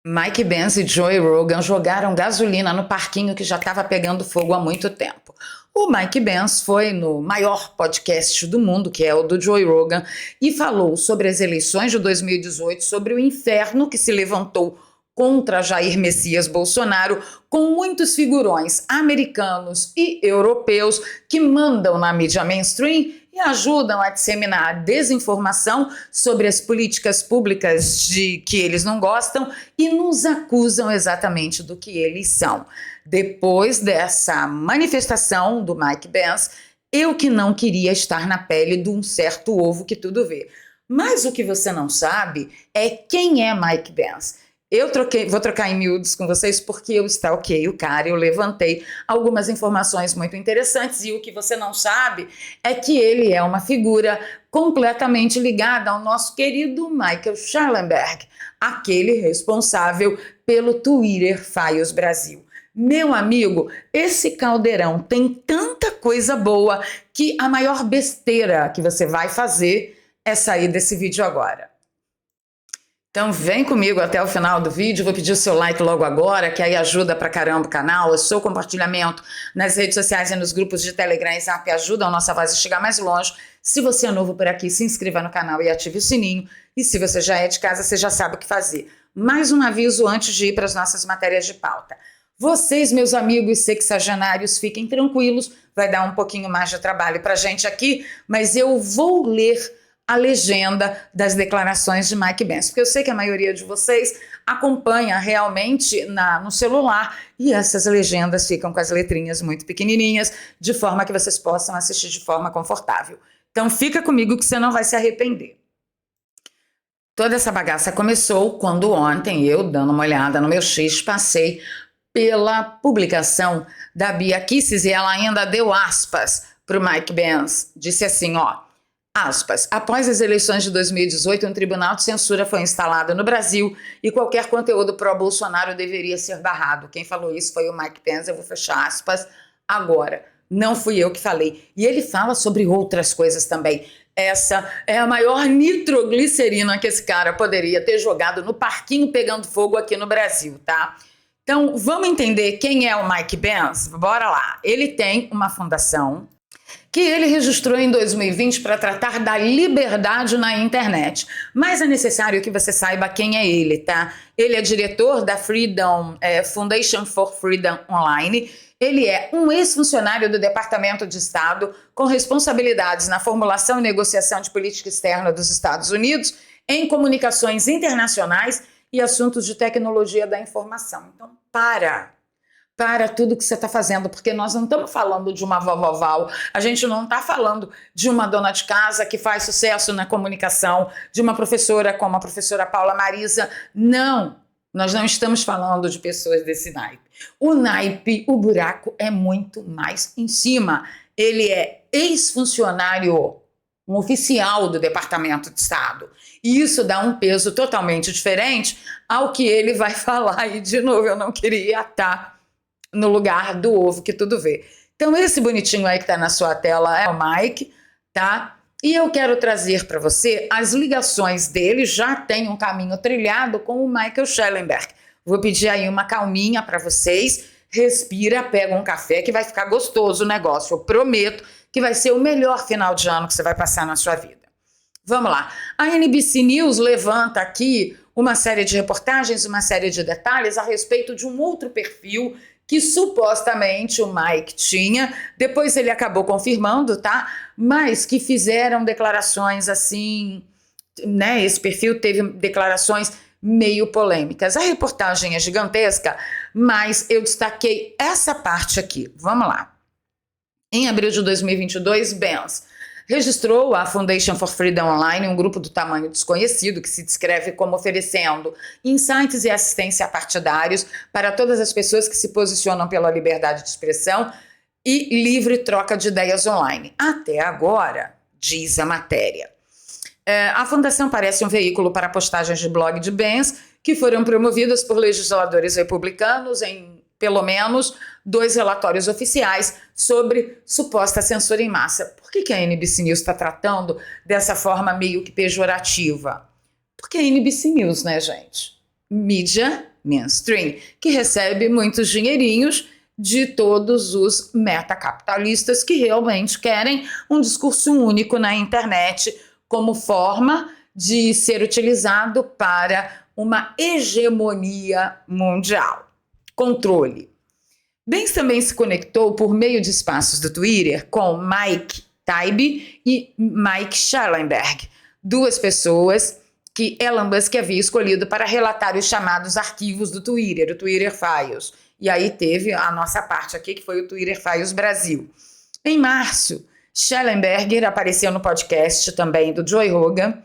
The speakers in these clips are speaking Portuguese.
Mike Benz e Joe Rogan jogaram gasolina no parquinho que já estava pegando fogo há muito tempo. O Mike Benz foi no maior podcast do mundo, que é o do Joe Rogan, e falou sobre as eleições de 2018, sobre o inferno que se levantou contra Jair Messias Bolsonaro, com muitos figurões americanos e europeus que mandam na mídia mainstream e ajudam a disseminar desinformação sobre as políticas públicas de que eles não gostam e nos acusam exatamente do que eles são. Depois dessa manifestação do Mike Benz, eu que não queria estar na pele de um certo ovo que tudo vê. Mas o que você não sabe é quem é Mike Benz. Vou trocar em miúdos com vocês porque eu stalkeei o cara, eu levantei algumas informações muito interessantes e o que você não sabe é que ele é uma figura completamente ligada ao nosso querido Michael Schellenberg, aquele responsável pelo Twitter Files Brasil. Meu amigo, esse caldeirão tem tanta coisa boa que a maior besteira que você vai fazer é sair desse vídeo agora. Então vem comigo até o final do vídeo, vou pedir o seu like logo agora, que aí ajuda pra caramba o canal, o seu compartilhamento nas redes sociais e nos grupos de Telegram e Zap ajuda a nossa voz a chegar mais longe. Se você é novo por aqui, se inscreva no canal e ative o sininho. E se você já é de casa, você já sabe o que fazer. Mais um aviso antes de ir para as nossas matérias de pauta. Vocês, meus amigos sexagenários, fiquem tranquilos, vai dar um pouquinho mais de trabalho pra gente aqui, mas eu vou ler a legenda das declarações de Mike Benz, porque eu sei que a maioria de vocês acompanha realmente no celular e essas legendas ficam com as letrinhas muito pequenininhas, de forma que vocês possam assistir de forma confortável. Então fica comigo que você não vai se arrepender. Toda essa bagaça começou quando ontem eu, dando uma olhada no meu X, passei pela publicação da Bia Kicis e ela ainda deu aspas para o Mike Benz, disse assim, ó, aspas, após as eleições de 2018, um tribunal de censura foi instalado no Brasil e qualquer conteúdo pró-Bolsonaro deveria ser barrado. Quem falou isso foi o Mike Pence, eu vou fechar aspas agora. Não fui eu que falei. E ele fala sobre outras coisas também. Essa é a maior nitroglicerina que esse cara poderia ter jogado no parquinho pegando fogo aqui no Brasil, tá? Então, vamos entender quem é o Mike Benz? Bora lá. Ele tem uma fundação que ele registrou em 2020 para tratar da liberdade na internet. Mas é necessário que você saiba quem é ele, tá? Ele é diretor da Foundation for Freedom Online. Ele é um ex-funcionário do Departamento de Estado com responsabilidades na formulação e negociação de política externa dos Estados Unidos, em comunicações internacionais e assuntos de tecnologia da informação. Então, para tudo que você está fazendo, porque nós não estamos falando de uma vovoval, a gente não está falando de uma dona de casa que faz sucesso na comunicação, de uma professora como a professora Paula Marisa, não, nós não estamos falando de pessoas desse naipe. O naipe, o buraco é muito mais em cima, ele é ex-funcionário, um oficial do Departamento de Estado, e isso dá um peso totalmente diferente ao que ele vai falar, e de novo, eu não queria estar no lugar do ovo que tudo vê. Então esse bonitinho aí que tá na sua tela é o Mike, tá? E eu quero trazer para você as ligações dele, já tem um caminho trilhado com o Michael Schellenberg. Vou pedir aí uma calminha para vocês, respira, pega um café que vai ficar gostoso o negócio, eu prometo que vai ser o melhor final de ano que você vai passar na sua vida. Vamos lá, a NBC News levanta aqui uma série de reportagens, uma série de detalhes a respeito de um outro perfil que supostamente o Mike tinha, depois ele acabou confirmando, tá? Mas que fizeram declarações assim, né? Esse perfil teve declarações meio polêmicas. A reportagem é gigantesca, mas eu destaquei essa parte aqui. Vamos lá. Em abril de 2022, Benz registrou a Foundation for Freedom Online, um grupo do tamanho desconhecido que se descreve como oferecendo insights e assistência a partidários para todas as pessoas que se posicionam pela liberdade de expressão e livre troca de ideias online. Até agora, diz a matéria. A fundação parece um veículo para postagens de blog de Benz que foram promovidas por legisladores republicanos em pelo menos 2 relatórios oficiais sobre suposta censura em massa. Por que a NBC News está tratando dessa forma meio que pejorativa? Porque é NBC News, né, gente? Mídia mainstream, que recebe muitos dinheirinhos de todos os metacapitalistas que realmente querem um discurso único na internet como forma de ser utilizado para uma hegemonia mundial. Controle. Benz também se conectou por meio de espaços do Twitter com Mike Taibbi e Mike Schellenberg, duas pessoas que Elon Musk havia escolhido para relatar os chamados arquivos do Twitter, o Twitter Files. E aí teve a nossa parte aqui, que foi o Twitter Files Brasil. Em março, Schellenberger apareceu no podcast também do Joe Rogan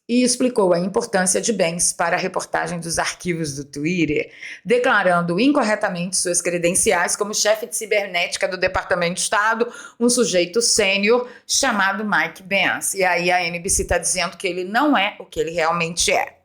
e explicou a importância de Benz para a reportagem dos arquivos do Twitter, declarando incorretamente suas credenciais como chefe de cibernética do Departamento de Estado, um sujeito sênior chamado Mike Benz. E aí a NBC está dizendo que ele não é o que ele realmente é.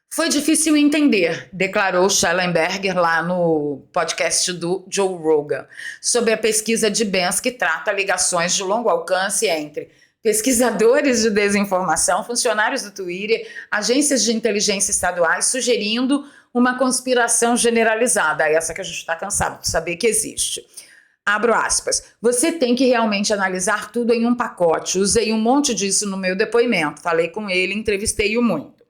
Foi difícil entender, declarou Schellenberger lá no podcast do Joe Rogan, sobre a pesquisa de Benz que trata ligações de longo alcance entre pesquisadores de desinformação, funcionários do Twitter, agências de inteligência estaduais, sugerindo uma conspiração generalizada, essa que a gente está cansado de saber que existe. Abro aspas. Você tem que realmente analisar tudo em um pacote. Usei um monte disso no meu depoimento. Falei com ele, entrevistei-o muito.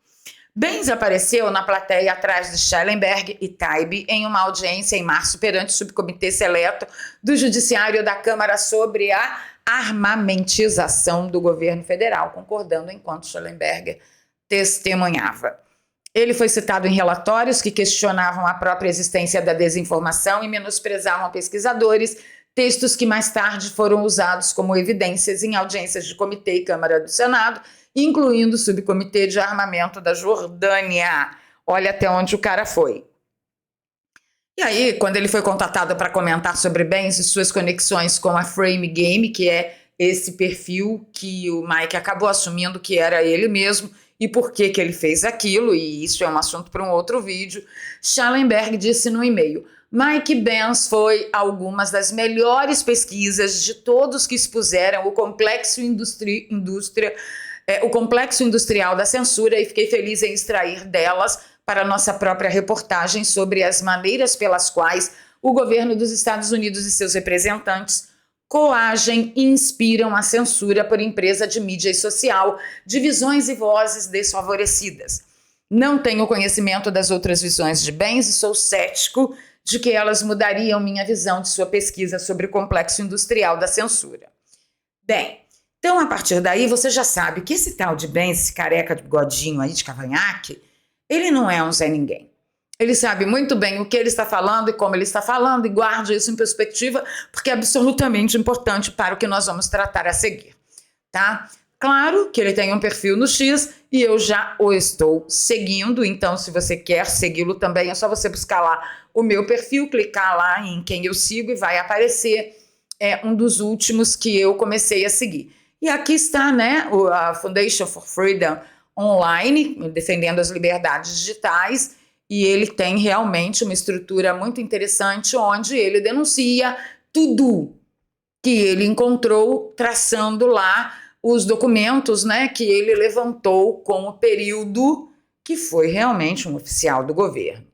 Benz apareceu na plateia atrás de Schellenberg e Taibbi em uma audiência em março perante o subcomitê seleto do Judiciário da Câmara sobre a armamentização do governo federal, concordando enquanto Schellenberger testemunhava. Ele foi citado em relatórios que questionavam a própria existência da desinformação e menosprezavam pesquisadores, textos que mais tarde foram usados como evidências em audiências de comitê e Câmara do Senado, incluindo o subcomitê de armamento da Jordânia. Olha até onde o cara foi. E aí, quando ele foi contatado para comentar sobre Benz e suas conexões com a Frame Game, que é esse perfil que o Mike acabou assumindo que era ele mesmo, e por que ele fez aquilo, e isso é um assunto para um outro vídeo, Schellenberg disse no e-mail: Mike Benz foi algumas das melhores pesquisas de todos que expuseram o complexo industrial da censura e fiquei feliz em extrair delas para nossa própria reportagem sobre as maneiras pelas quais o governo dos Estados Unidos e seus representantes coagem e inspiram a censura por empresa de mídia e social, de visões e vozes desfavorecidas. Não tenho conhecimento das outras visões de Benz e sou cético de que elas mudariam minha visão de sua pesquisa sobre o complexo industrial da censura. Bem, então a partir daí você já sabe que esse tal de Benz, esse careca de bigodinho aí de cavanhaque, ele não é um Zé Ninguém. Ele sabe muito bem o que ele está falando e como ele está falando e guarde isso em perspectiva porque é absolutamente importante para o que nós vamos tratar a seguir, tá? Claro que ele tem um perfil no X e eu já o estou seguindo, então se você quer segui-lo também é só você buscar lá o meu perfil, clicar lá em quem eu sigo e vai aparecer um dos últimos que eu comecei a seguir. E aqui está, né, a Foundation for Freedom Online, defendendo as liberdades digitais, e ele tem realmente uma estrutura muito interessante onde ele denuncia tudo que ele encontrou, traçando lá os documentos, né, que ele levantou com o período que foi realmente um oficial do governo.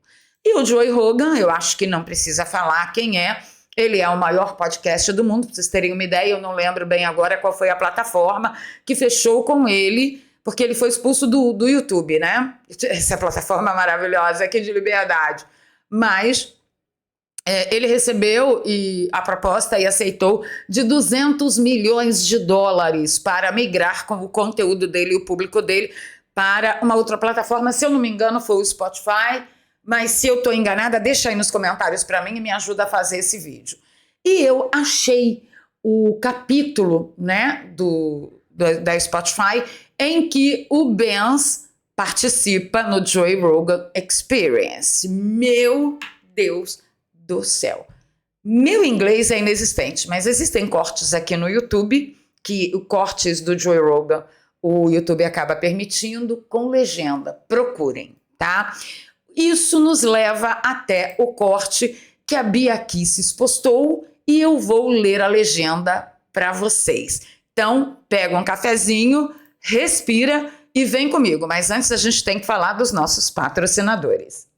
E o Joe Rogan, eu acho que não precisa falar quem é, ele é o maior podcast do mundo, para vocês terem uma ideia, eu não lembro bem agora qual foi a plataforma que fechou com ele, porque ele foi expulso do YouTube, né? Essa plataforma maravilhosa aqui de liberdade. Mas ele recebeu a proposta e aceitou de 200 milhões de dólares para migrar com o conteúdo dele e o público dele para uma outra plataforma. Se eu não me engano, foi o Spotify, mas se eu estou enganada, deixa aí nos comentários para mim e me ajuda a fazer esse vídeo. E eu achei o capítulo, né, da Spotify em que o Benz participa no Joe Rogan Experience. Meu Deus do céu. Meu inglês é inexistente, mas existem cortes aqui no YouTube, que cortes do Joe Rogan o YouTube acaba permitindo com legenda. Procurem, tá? Isso nos leva até o corte que a Bia Kicis postou e eu vou ler a legenda para vocês. Então, pega um cafezinho, respira e vem comigo. Mas antes a gente tem que falar dos nossos patrocinadores.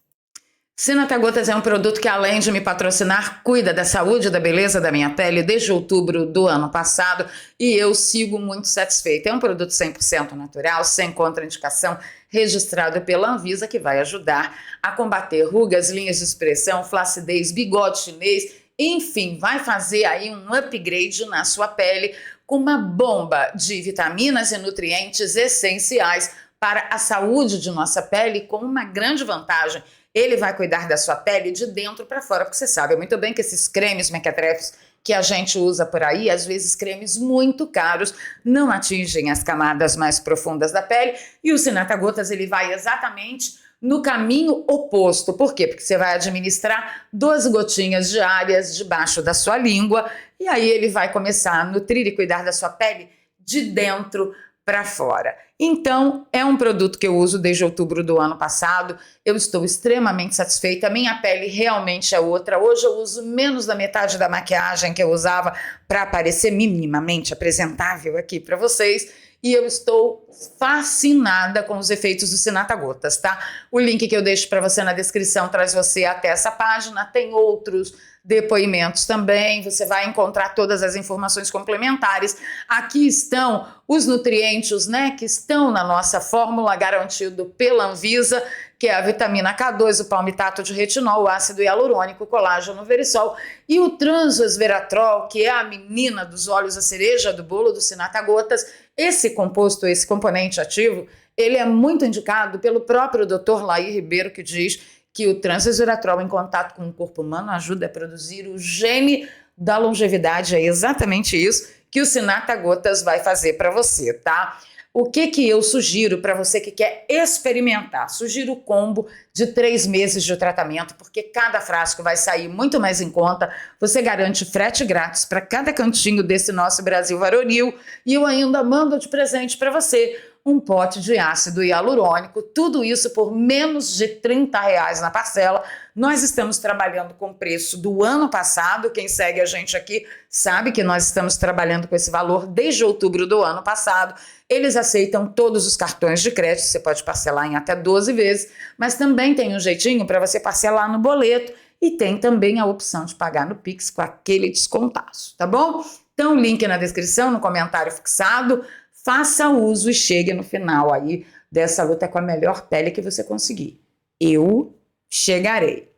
Sinata Gotas é um produto que, além de me patrocinar, cuida da saúde e da beleza da minha pele desde outubro do ano passado e eu sigo muito satisfeita. É um produto 100% natural, sem contraindicação, registrado pela Anvisa, que vai ajudar a combater rugas, linhas de expressão, flacidez, bigode chinês, enfim, vai fazer aí um upgrade na sua pele com uma bomba de vitaminas e nutrientes essenciais para a saúde de nossa pele, com uma grande vantagem. Ele vai cuidar da sua pele de dentro para fora, porque você sabe muito bem que esses cremes mequetrefes que a gente usa por aí, às vezes cremes muito caros, não atingem as camadas mais profundas da pele, e o Sinata Gotas ele vai exatamente no caminho oposto. Por quê? Porque você vai administrar 12 gotinhas diárias debaixo da sua língua, e aí ele vai começar a nutrir e cuidar da sua pele de dentro para fora. Então, é um produto que eu uso desde outubro do ano passado, eu estou extremamente satisfeita, minha pele realmente é outra. Hoje eu uso menos da metade da maquiagem que eu usava para parecer minimamente apresentável aqui para vocês, e eu estou fascinada com os efeitos do Sinata Gotas, tá? O link que eu deixo para você na descrição traz você até essa página, tem outros depoimentos também, você vai encontrar todas as informações complementares. Aqui estão os nutrientes, né, que estão na nossa fórmula, garantido pela Anvisa, que é a vitamina K2, o palmitato de retinol, o ácido hialurônico, o colágeno verisol e o transresveratrol, que é a menina dos olhos, a cereja do bolo do Sinata Gotas. Esse composto, esse componente ativo, ele é muito indicado pelo próprio Dr. Laí Ribeiro, que diz que o transresveratrol em contato com o corpo humano ajuda a produzir o gene da longevidade. É exatamente isso que o Sinata Gotas vai fazer para você, tá? O que eu sugiro para você que quer experimentar? Sugiro o combo de 3 meses de tratamento, porque cada frasco vai sair muito mais em conta. Você garante frete grátis para cada cantinho desse nosso Brasil varonil e eu ainda mando de presente para você um pote de ácido hialurônico, tudo isso por menos de R$30 na parcela. Nós estamos trabalhando com o preço do ano passado, quem segue a gente aqui sabe que nós estamos trabalhando com esse valor desde outubro do ano passado. Eles aceitam todos os cartões de crédito, você pode parcelar em até 12 vezes, mas também tem um jeitinho para você parcelar no boleto e tem também a opção de pagar no Pix com aquele descontaço, tá bom? Então, link na descrição, no comentário fixado. Faça uso e chegue no final aí dessa luta com a melhor pele que você conseguir. Eu chegarei.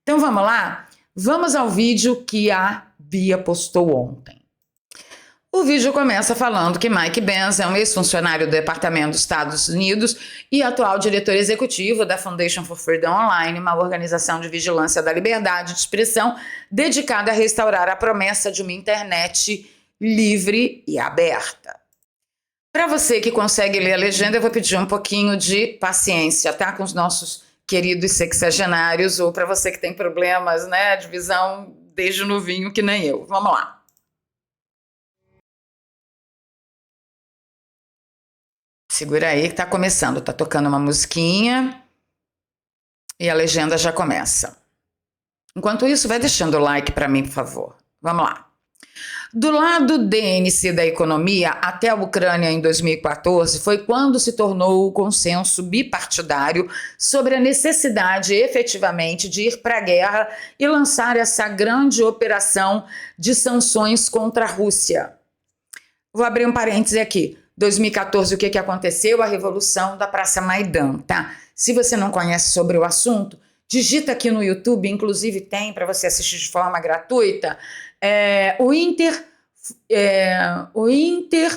Então vamos lá? Vamos ao vídeo que a Bia postou ontem. O vídeo começa falando que Mike Benz é um ex-funcionário do Departamento dos Estados Unidos e atual diretor executivo da Foundation for Freedom Online, uma organização de vigilância da liberdade de expressão dedicada a restaurar a promessa de uma internet livre e aberta. Para você que consegue ler a legenda, eu vou pedir um pouquinho de paciência, tá? Com os nossos queridos sexagenários, ou para você que tem problemas, né, de visão desde novinho, que nem eu. Vamos lá. Segura aí que tá começando, tá tocando uma musiquinha e a legenda já começa. Enquanto isso, vai deixando o like para mim, por favor. Vamos lá. Do lado DNC da economia até a Ucrânia em 2014 foi quando se tornou o consenso bipartidário sobre a necessidade efetivamente de ir para a guerra e lançar essa grande operação de sanções contra a Rússia. Vou abrir um parêntese aqui. 2014, o que aconteceu? A Revolução da Praça Maidan, tá? Se você não conhece sobre o assunto, digita aqui no YouTube, inclusive tem para você assistir de forma gratuita, o Inter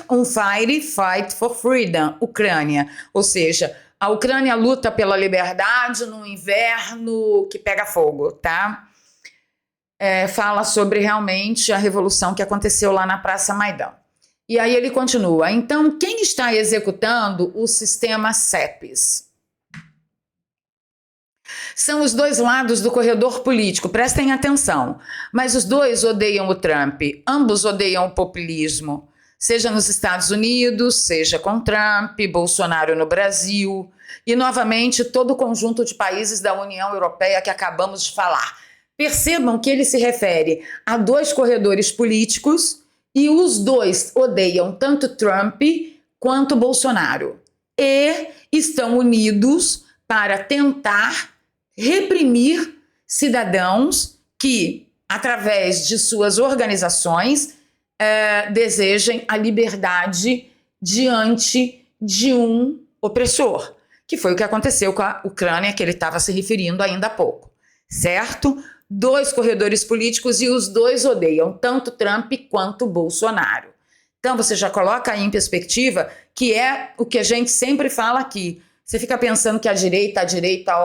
on Fire Fight for Freedom, Ucrânia. Ou seja, a Ucrânia luta pela liberdade no inverno que pega fogo, tá? Fala sobre realmente a revolução que aconteceu lá na Praça Maidan. E aí ele continua. Então, quem está executando o sistema CEPES? São os dois lados do corredor político, prestem atenção. Mas os dois odeiam o Trump, ambos odeiam o populismo, seja nos Estados Unidos, seja com Trump, Bolsonaro no Brasil e, novamente, todo o conjunto de países da União Europeia que acabamos de falar. Percebam que ele se refere a dois corredores políticos e os dois odeiam tanto Trump quanto Bolsonaro e estão unidos para tentar reprimir cidadãos que, através de suas organizações, desejem a liberdade diante de um opressor, que foi o que aconteceu com a Ucrânia, que ele estava se referindo ainda há pouco, certo? 2 corredores políticos e os 2 odeiam tanto Trump quanto Bolsonaro. Então você já coloca aí em perspectiva que é o que a gente sempre fala aqui. Você fica pensando que a direita, a direita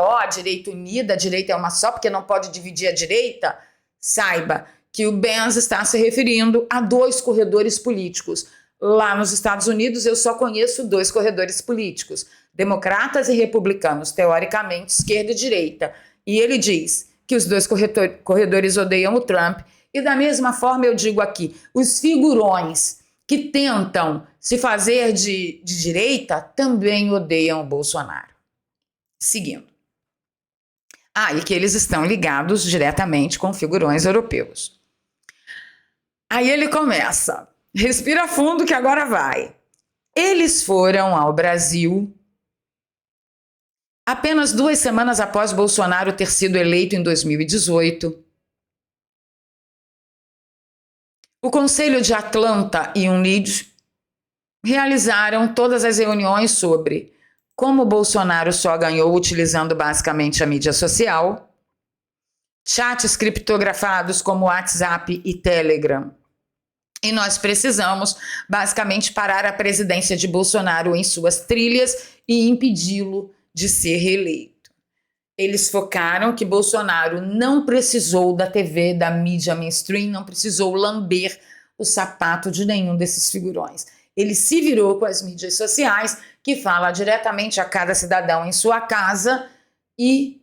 unida, a direita é uma só, porque não pode dividir a direita? Saiba que o Benz está se referindo a 2 corredores políticos. Lá nos Estados Unidos eu só conheço 2 corredores políticos, democratas e republicanos, teoricamente esquerda e direita. E ele diz que os 2 corredores odeiam o Trump. E da mesma forma eu digo aqui, os figurões que tentam se fazer de direita também odeiam o Bolsonaro. Seguindo. E que eles estão ligados diretamente com figurões europeus. Aí ele começa, respira fundo que agora vai. Eles foram ao Brasil apenas 2 semanas após Bolsonaro ter sido eleito em 2018. O Conselho de Atlanta e UNID realizaram todas as reuniões sobre como Bolsonaro só ganhou utilizando basicamente a mídia social, chats criptografados como WhatsApp e Telegram. E nós precisamos basicamente parar a presidência de Bolsonaro em suas trilhas e impedi-lo de ser reeleito. Eles focaram que Bolsonaro não precisou da TV, da mídia mainstream, não precisou lamber o sapato de nenhum desses figurões. Ele se virou com as mídias sociais, que fala diretamente a cada cidadão em sua casa e,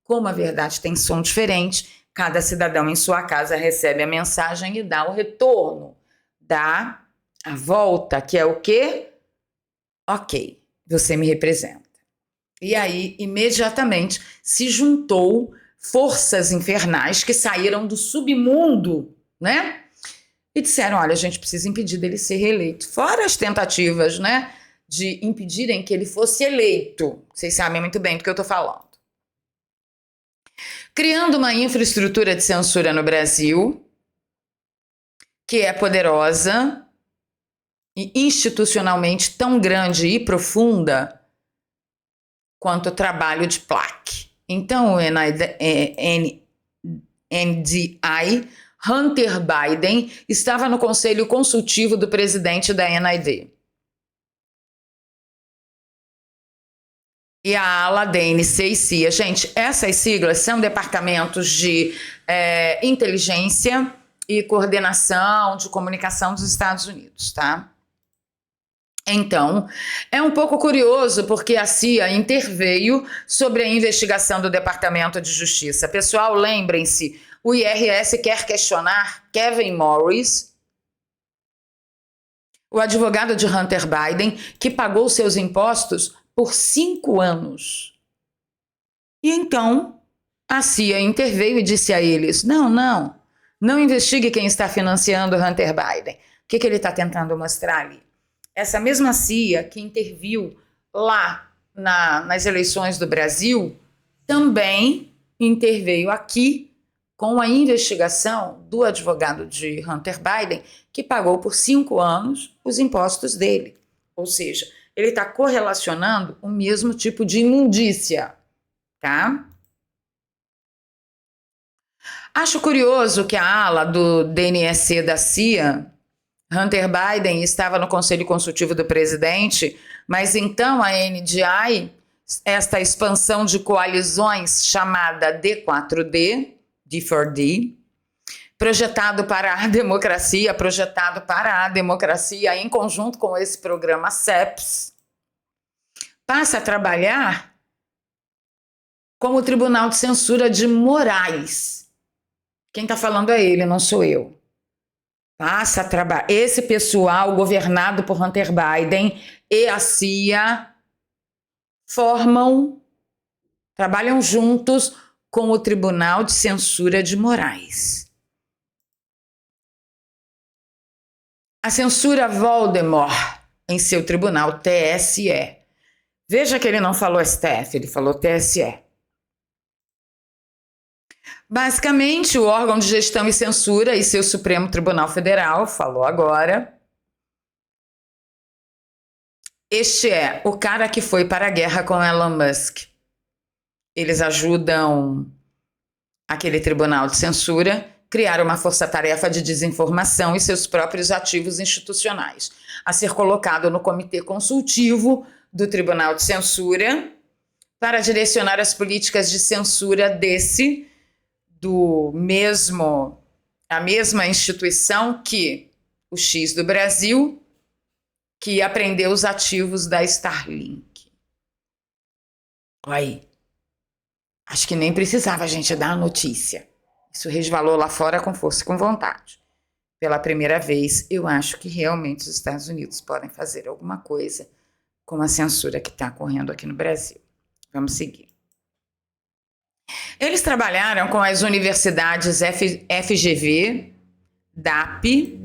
como a verdade tem som diferente, cada cidadão em sua casa recebe a mensagem e dá o retorno, dá a volta, que é o quê? Ok, você me representa. E aí, imediatamente, se juntou forças infernais que saíram do submundo, né? E disseram, olha, a gente precisa impedir dele ser reeleito. Fora as tentativas, né, de impedirem que ele fosse eleito. Vocês sabem muito bem do que eu estou falando. Criando uma infraestrutura de censura no Brasil, que é poderosa e institucionalmente tão grande e profunda quanto o trabalho de plaque. Então, o NDI, Hunter Biden, estava no conselho consultivo do presidente da NID. E a ala DNC e CIA. Gente, essas siglas são departamentos de inteligência e coordenação de comunicação dos Estados Unidos, tá? Então, é um pouco curioso porque a CIA interveio sobre a investigação do Departamento de Justiça. Pessoal, lembrem-se, o IRS quer questionar Kevin Morris, o advogado de Hunter Biden, que pagou seus impostos por 5 anos. E então, a CIA interveio e disse a eles, não investigue quem está financiando Hunter Biden. O que ele está tentando mostrar ali? Essa mesma CIA que interviu lá nas eleições do Brasil também interveio aqui com a investigação do advogado de Hunter Biden, que pagou por 5 anos os impostos dele. Ou seja, ele está correlacionando o mesmo tipo de imundícia, tá? Acho curioso que a ala do DNSC da CIA, Hunter Biden, estava no conselho consultivo do presidente, mas então a NDI, esta expansão de coalizões chamada D4D, D4D, projetado para a democracia em conjunto com esse programa CEPS, passa a trabalhar como Tribunal de Censura de Moraes. Quem está falando é ele, não sou eu. Passa a trabalhar. Esse pessoal governado por Hunter Biden e a CIA trabalham juntos com o Tribunal de Censura de Moraes. A censura Voldemort em seu tribunal TSE. Veja que ele não falou STF, ele falou TSE. Basicamente, o órgão de gestão e censura e seu Supremo Tribunal Federal falou agora. Este é o cara que foi para a guerra com Elon Musk. Eles ajudam aquele tribunal de censura criar uma força-tarefa de desinformação e seus próprios ativos institucionais, a ser colocado no comitê consultivo do Tribunal de Censura para direcionar as políticas de censura a mesma instituição que o X do Brasil, que apreendeu os ativos da Starlink. Aí, acho que nem precisava a gente dar a notícia. Isso resvalou lá fora com força e com vontade. Pela primeira vez, eu acho que realmente os Estados Unidos podem fazer alguma coisa com a censura que está ocorrendo aqui no Brasil. Vamos seguir. Eles trabalharam com as universidades FGV, DAP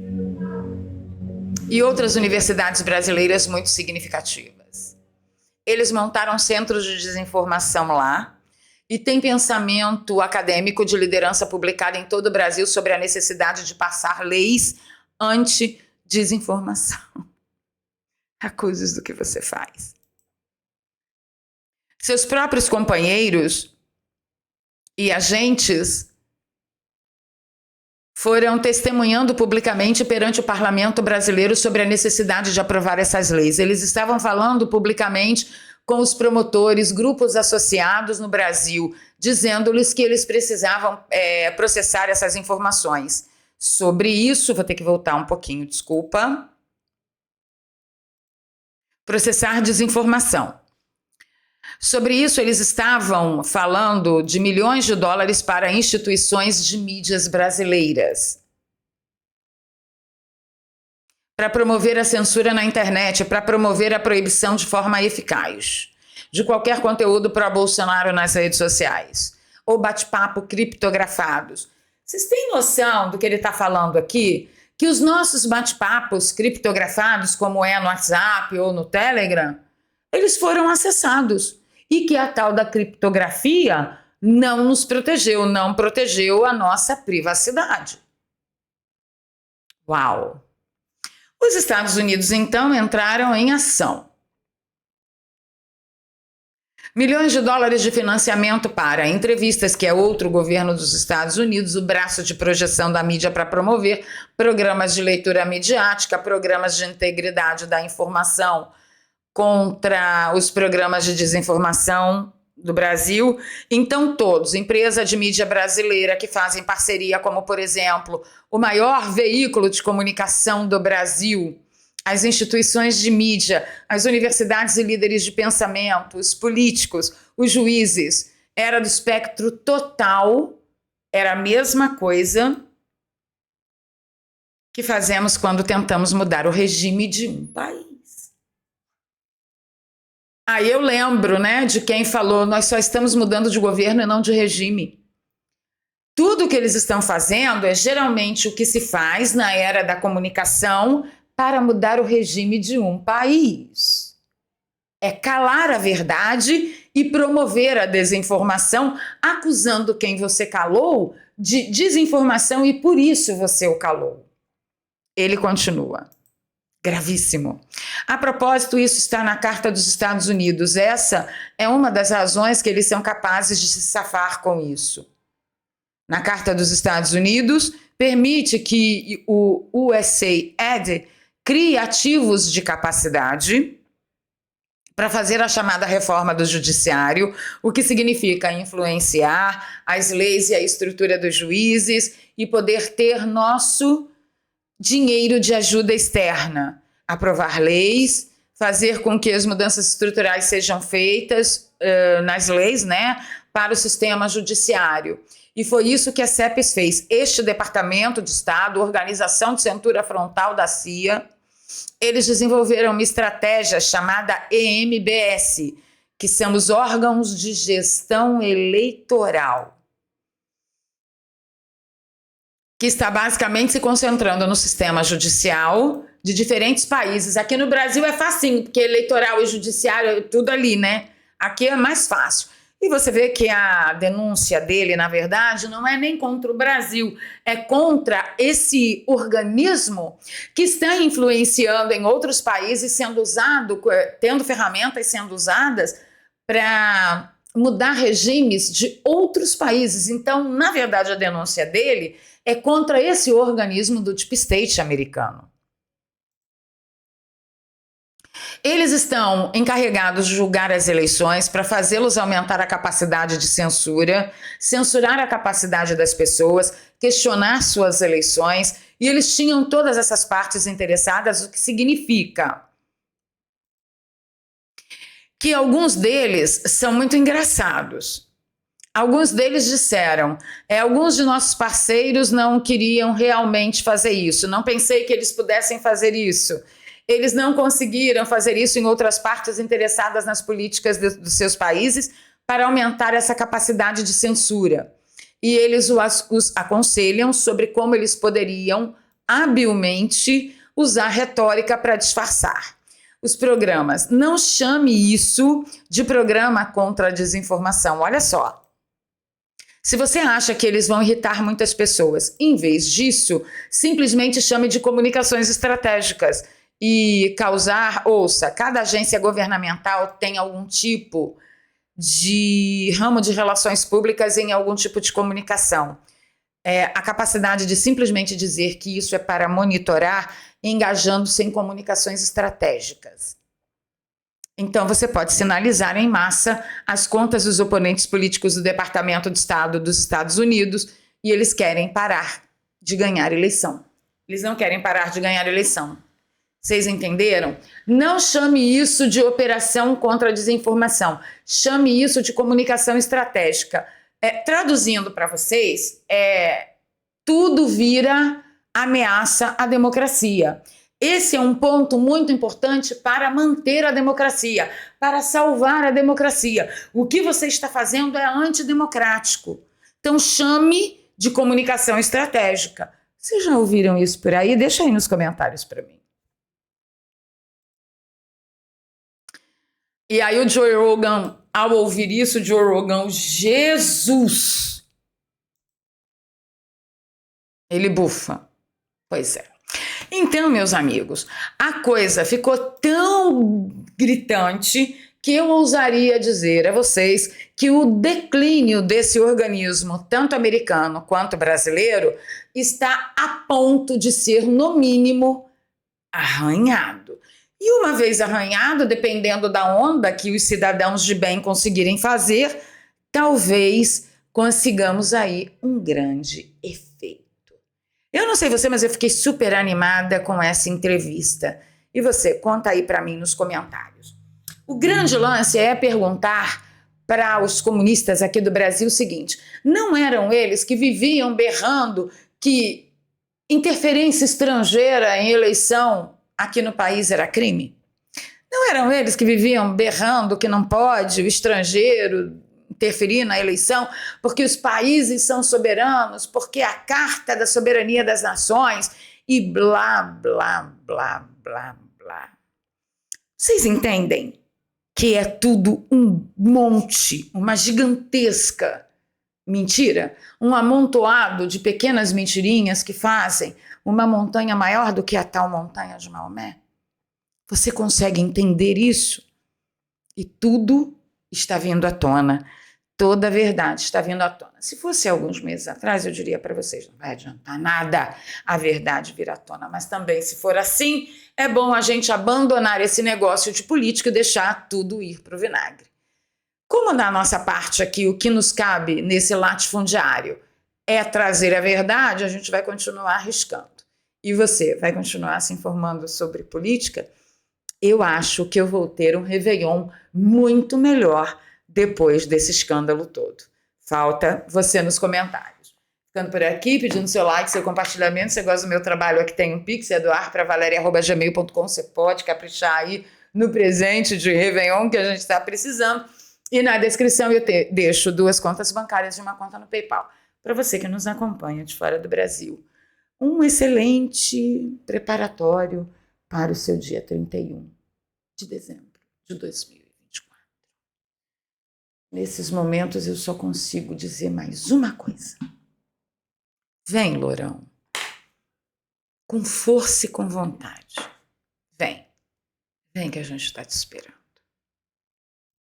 e outras universidades brasileiras muito significativas. Eles montaram centros de desinformação lá e tem pensamento acadêmico de liderança publicado em todo o Brasil sobre a necessidade de passar leis anti-desinformação. Há coisas do que você faz. Seus próprios companheiros e agentes foram testemunhando publicamente perante o parlamento brasileiro sobre a necessidade de aprovar essas leis. Eles estavam falando publicamente com os promotores, grupos associados no Brasil, dizendo-lhes que eles precisavam processar essas informações. Sobre isso, vou ter que voltar um pouquinho, desculpa. Processar desinformação. Sobre isso, eles estavam falando de milhões de dólares para instituições de mídias brasileiras, para promover a censura na internet, para promover a proibição de forma eficaz de qualquer conteúdo pró-Bolsonaro nas redes sociais, ou bate-papo criptografados. Vocês têm noção do que ele está falando aqui? Que os nossos bate-papos criptografados, como é no WhatsApp ou no Telegram, eles foram acessados. E que a tal da criptografia não nos protegeu, não protegeu a nossa privacidade. Uau! Os Estados Unidos, então, entraram em ação. Milhões de dólares de financiamento para entrevistas, que é outro governo dos Estados Unidos, o braço de projeção da mídia para promover programas de leitura midiática, programas de integridade da informação contra os programas de desinformação do Brasil. Então, todos, empresa de mídia brasileira que fazem parceria, como, por exemplo, o maior veículo de comunicação do Brasil, as instituições de mídia, as universidades e líderes de pensamento, os políticos, os juízes, era do espectro total, era a mesma coisa que fazemos quando tentamos mudar o regime de um país. Aí eu lembro, de quem falou, nós só estamos mudando de governo e não de regime. Tudo que eles estão fazendo é geralmente o que se faz na era da comunicação para mudar o regime de um país. É calar a verdade e promover a desinformação, acusando quem você calou de desinformação e por isso você o calou. Ele continua. Gravíssimo. A propósito, isso está na Carta dos Estados Unidos. Essa é uma das razões que eles são capazes de se safar com isso. Na Carta dos Estados Unidos, permite que o USAID crie ativos de capacidade para fazer a chamada reforma do judiciário, o que significa influenciar as leis e a estrutura dos juízes e poder ter nosso dinheiro de ajuda externa, aprovar leis, fazer com que as mudanças estruturais sejam feitas nas leis, para o sistema judiciário. E foi isso que a CEPES fez. Este Departamento de Estado, Organização de Censura Frontal da CIA, eles desenvolveram uma estratégia chamada EMBS, que são os órgãos de gestão eleitoral, que está basicamente se concentrando no sistema judicial de diferentes países. Aqui no Brasil é facinho, porque eleitoral e judiciário é tudo ali, Aqui é mais fácil. E você vê que a denúncia dele, na verdade, não é nem contra o Brasil, é contra esse organismo que está influenciando em outros países, sendo usado, tendo ferramentas sendo usadas para mudar regimes de outros países. Então, na verdade, a denúncia dele é contra esse organismo do Deep State americano. Eles estão encarregados de julgar as eleições para fazê-los aumentar a capacidade de censura, censurar a capacidade das pessoas, questionar suas eleições, e eles tinham todas essas partes interessadas, o que significa que alguns deles são muito engraçados. Alguns deles disseram, alguns de nossos parceiros não queriam realmente fazer isso, não pensei que eles pudessem fazer isso. Eles não conseguiram fazer isso em outras partes interessadas nas políticas dos seus países para aumentar essa capacidade de censura. E eles os aconselham sobre como eles poderiam habilmente usar retórica para disfarçar os programas. Não chame isso de programa contra a desinformação. Olha só. Se você acha que eles vão irritar muitas pessoas, em vez disso, simplesmente chame de comunicações estratégicas e causar, ouça, cada agência governamental tem algum tipo de ramo de relações públicas em algum tipo de comunicação. A capacidade de simplesmente dizer que isso é para monitorar, engajando-se em comunicações estratégicas. Então, você pode sinalizar em massa as contas dos oponentes políticos do Departamento de Estado dos Estados Unidos e eles querem parar de ganhar eleição. Eles não querem parar de ganhar eleição. Vocês entenderam? Não chame isso de operação contra a desinformação. Chame isso de comunicação estratégica. Traduzindo para vocês, tudo vira ameaça à democracia. Esse é um ponto muito importante para manter a democracia, para salvar a democracia. O que você está fazendo é antidemocrático. Então chame de comunicação estratégica. Vocês já ouviram isso por aí? Deixa aí nos comentários para mim. E aí o Joe Rogan, ao ouvir isso, o Joe Rogan, Jesus! Ele bufa. Pois é. Então, meus amigos, a coisa ficou tão gritante que eu ousaria dizer a vocês que o declínio desse organismo, tanto americano quanto brasileiro, está a ponto de ser, no mínimo, arranhado. E uma vez arranhado, dependendo da onda que os cidadãos de bem conseguirem fazer, talvez consigamos aí um grande efeito. Eu não sei você, mas eu fiquei super animada com essa entrevista. E você, conta aí para mim nos comentários. O grande lance é perguntar para os comunistas aqui do Brasil o seguinte: não eram eles que viviam berrando que interferência estrangeira em eleição aqui no país era crime? Não eram eles que viviam berrando que não pode o estrangeiro interferir na eleição porque os países são soberanos, porque a Carta da Soberania das Nações e blá, blá, blá, blá, blá. Vocês entendem que é tudo um monte, uma gigantesca mentira? Um amontoado de pequenas mentirinhas que fazem uma montanha maior do que a tal montanha de Maomé? Você consegue entender isso? E tudo está vindo à tona. Toda a verdade está vindo à tona. Se fosse alguns meses atrás, eu diria para vocês, não vai adiantar nada a verdade vir à tona. Mas também, se for assim, é bom a gente abandonar esse negócio de política e deixar tudo ir para o vinagre. Como da nossa parte aqui, o que nos cabe nesse latifundiário é trazer a verdade, a gente vai continuar arriscando. E você vai continuar se informando sobre política? Eu acho que eu vou ter um Réveillon muito melhor depois desse escândalo todo. Falta você nos comentários. Ficando por aqui, pedindo seu like, seu compartilhamento. Se você gosta do meu trabalho, aqui tem um pix, doar@valeria@gmail.com. Você pode caprichar aí no presente de Réveillon que a gente está precisando. E na descrição eu deixo 2 contas bancárias e uma conta no PayPal. Para você que nos acompanha de fora do Brasil. Um excelente preparatório para o seu dia 31 de dezembro de 2020. Nesses momentos eu só consigo dizer mais uma coisa. Vem, Lourão. Com força e com vontade. Vem. Vem que a gente está te esperando.